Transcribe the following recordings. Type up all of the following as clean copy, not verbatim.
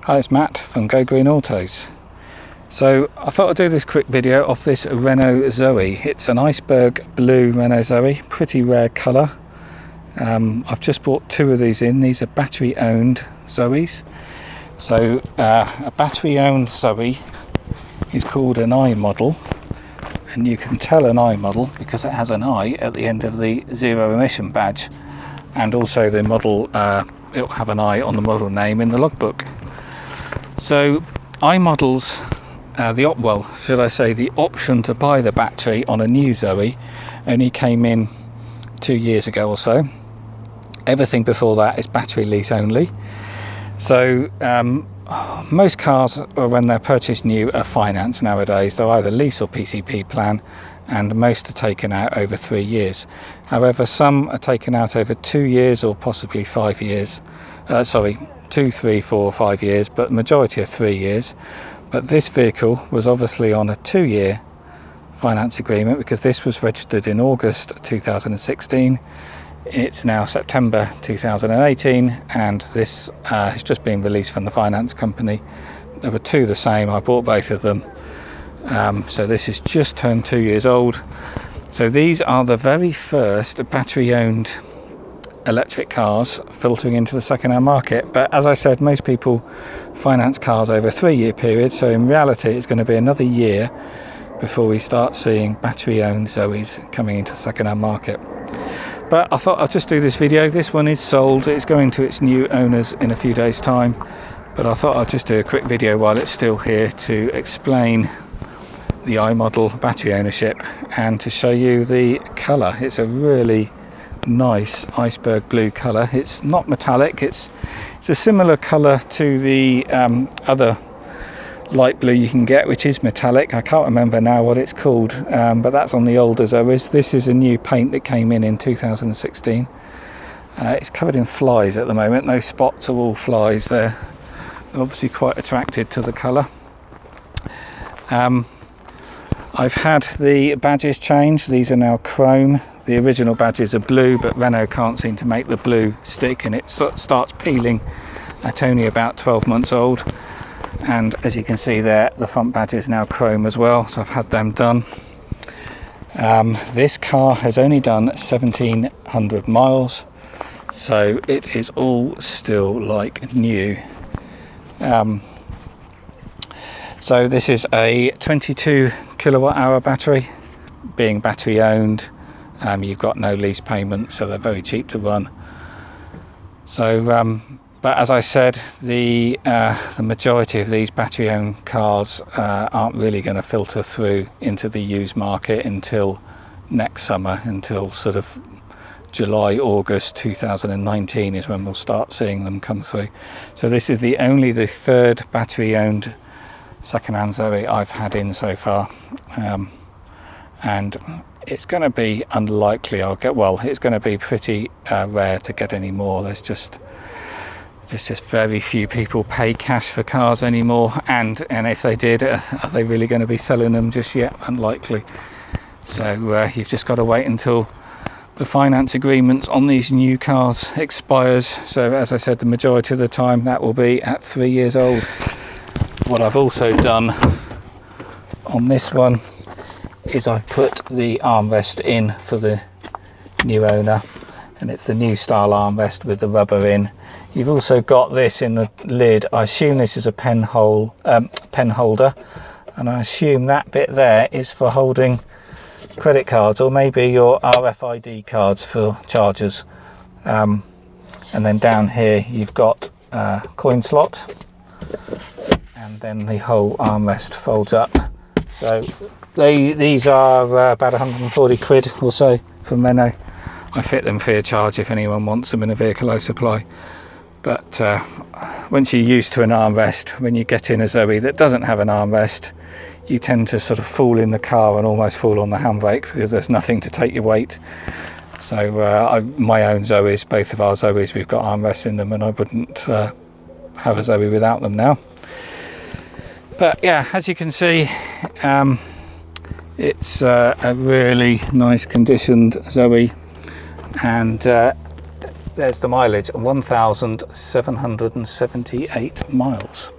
Hi, it's Matt from Go Green Autos. So I thought I'd do this quick video of this Renault Zoe. It's an iceberg blue Renault Zoe, pretty rare colour. I've just bought two of these in. These are battery owned Zoes. So a battery owned Zoe is called an I model, and you can tell an I model because it has an I at the end of the zero emission badge, and also the model, it will have an I on the model name in the logbook. So I models, the option to buy the battery on a new Zoe only came in 2 years ago or so. Everything before that is battery lease only. So most cars, when they're purchased new, are financed nowadays. They're either lease or PCP plan, and most are taken out over 3 years. However, some are taken out over 2 years or possibly 5 years. 2, 3, 4, 5 years, but the majority are 3 years. But this vehicle was obviously on a 2-year finance agreement because this was registered in August 2016. It's now September 2018, and this has just been released from the finance company. There were two the same. I bought both of them. So this has just turned 2 years old. So these are the very first battery owned electric cars filtering into the second-hand market. But as I said, most people finance cars over a 3-year period, so in reality it's going to be another year before we start seeing battery owned Zoes coming into the second-hand market. But I thought I'd just do this video. This one is sold. It's going to its new owners in a few days time, but I thought I'd just do a quick video while it's still here to explain the I model battery ownership and to show you the colour. It's a really nice iceberg blue colour. It's not metallic, it's a similar colour to the other light blue you can get, which is metallic. I can't remember now what it's called, but that's on the older Zoes. This is a new paint that came in 2016. It's covered in flies at the moment. Those spots are all flies. They're obviously quite attracted to the colour. I've had the badges changed. These are now chrome. The original badges are blue, but Renault can't seem to make the blue stick, and it starts peeling at only about 12 months old. And as you can see there, the front badge is now chrome as well, so I've had them done. This car has only done 1,700 miles, so it is all still like new. So this is a 22 kilowatt hour battery, being battery owned. You've got no lease payment, so they're very cheap to run. So but as I said, the majority of these battery owned cars aren't really going to filter through into the used market until next summer, until sort of July, August 2019 is when we'll start seeing them come through. So this is the third battery owned second-hand Zoe I've had in so far, and it's going to be unlikely it's going to be pretty rare to get any more. There's just very few people pay cash for cars anymore, and if they did, are they really going to be selling them just yet? Unlikely. So you've just got to wait until the finance agreements on these new cars expires. So as I said, the majority of the time that will be at 3 years old. What I've also done on this one is I've put the armrest in for the new owner, and it's the new style armrest with the rubber in. You've also got this in the lid. I assume this is a pen holder, and I assume that bit there is for holding credit cards or maybe your RFID cards for chargers. And then down here you've got a coin slot, and then the whole armrest folds up. So these are about 140 quid or so from Renault. I fit them free of charge if anyone wants them in a vehicle I supply. But once you're used to an armrest, when you get in a Zoe that doesn't have an armrest, you tend to sort of fall in the car and almost fall on the handbrake because there's nothing to take your weight. So my own Zoes, both of our Zoes, we've got armrests in them, and I wouldn't have a Zoe without them now. But yeah, as you can see, it's a really nice conditioned Zoe, and there's the mileage, 1,778 miles.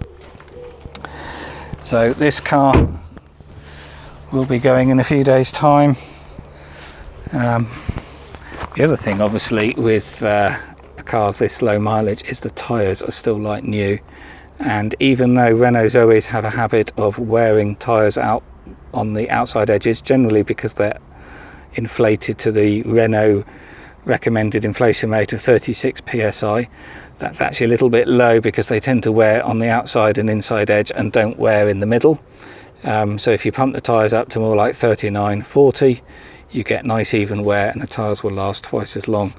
So this car will be going in a few days' time. The other thing obviously with a car of this low mileage is the tyres are still like new, and even though Renault Zoes have a habit of wearing tyres out on the outside edges, generally because they're inflated to the Renault recommended inflation rate of 36 psi, that's actually a little bit low because they tend to wear on the outside and inside edge and don't wear in the middle. So if you pump the tyres up to more like 39, 40, you get nice even wear and the tyres will last twice as long.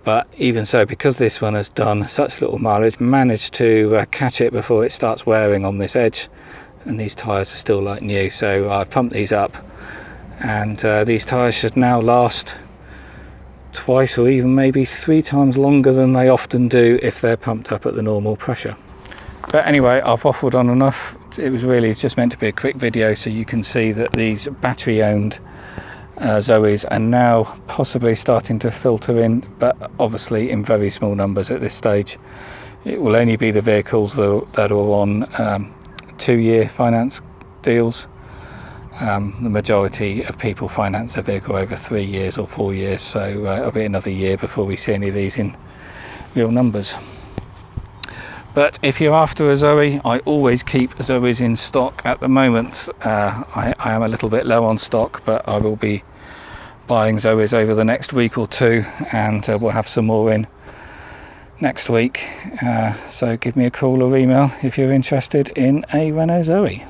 But even so, because this one has done such little mileage, managed to catch it before it starts wearing on this edge, and these tyres are still like new. So I've pumped these up, and these tyres should now last twice or even maybe 3 times longer than they often do if they're pumped up at the normal pressure. But anyway, I've waffled on enough. It was really just meant to be a quick video so you can see that these battery owned Zoes are now possibly starting to filter in, but obviously in very small numbers at this stage. It will only be the vehicles that are on 2-year finance deals. The majority of people finance a vehicle over 3 years or 4 years, so it'll be another year before we see any of these in real numbers. But if you're after a Zoe, I always keep Zoes in stock. At the moment I am a little bit low on stock, but I will be buying Zoes over the next week or two, and we'll have some more in next week. So give me a call or email if you're interested in a Renault Zoe.